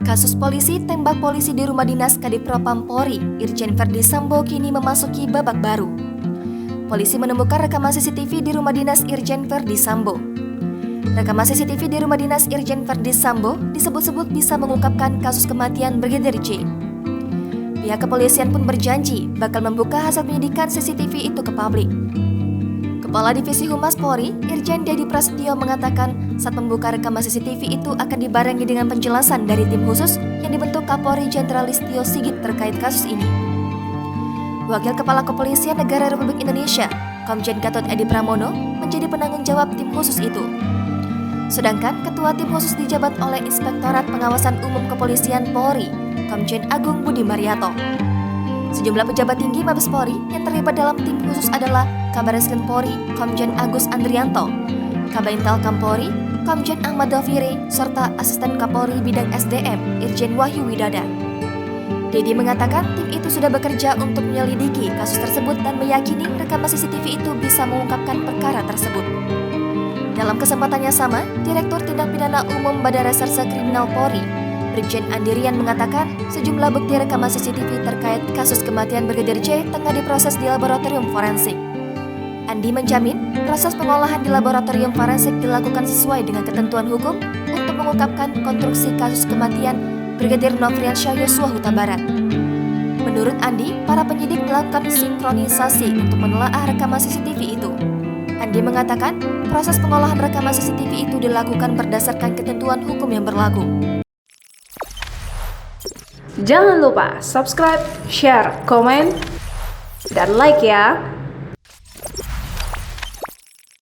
Kasus polisi tembak polisi di rumah dinas Kadipropam Polri, Irjen Verdi Sambo kini memasuki babak baru. Polisi menemukan rekaman CCTV di rumah dinas Irjen Verdi Sambo. Rekaman CCTV di rumah dinas Irjen Verdi Sambo disebut-sebut bisa mengungkapkan kasus kematian Brigadir J. Pihak kepolisian pun berjanji bakal membuka hasil penyidikan CCTV itu ke publik. Kepala Divisi Humas Polri, Irjen Dedi Prasetyo mengatakan saat membuka rekaman CCTV itu akan dibarengi dengan penjelasan dari tim khusus yang dibentuk Kapolri Jenderal Listio Sigit terkait kasus ini. Wakil Kepala Kepolisian Negara Republik Indonesia, Komjen Gatot Edi Pramono, menjadi penanggung jawab tim khusus itu. Sedangkan Ketua Tim Khusus dijabat oleh Inspektorat Pengawasan Umum Kepolisian Polri, Komjen Agung Budi Maryato. Sejumlah pejabat tinggi Mabes Polri yang terlibat dalam tim khusus adalah Kabareskrim Polri, Komjen Agus Andrianto, Kabintel Kampolri, Komjen Ahmad Dovire, serta Asisten Kapolri Bidang SDM, Irjen Wahyu Widada. Dedi mengatakan tim itu sudah bekerja untuk menyelidiki kasus tersebut dan meyakini rekaman CCTV itu bisa mengungkapkan perkara tersebut. Dalam kesempatannya sama, Direktur Tindak Pidana Umum Badan Reserse Kriminal Polri, Brigjen Andirian mengatakan sejumlah bukti rekaman CCTV terkait kasus kematian Brigadir J tengah diproses di laboratorium forensik. Andi menjamin proses pengolahan di laboratorium forensik dilakukan sesuai dengan ketentuan hukum untuk mengungkapkan konstruksi kasus kematian Brigadir Nofriansyah Yosua Huta Barat. Menurut Andi, para penyidik melakukan sinkronisasi untuk menelaah rekaman CCTV itu. Andi mengatakan proses pengolahan rekaman CCTV itu dilakukan berdasarkan ketentuan hukum yang berlaku. Jangan lupa subscribe, share, komen, dan like ya!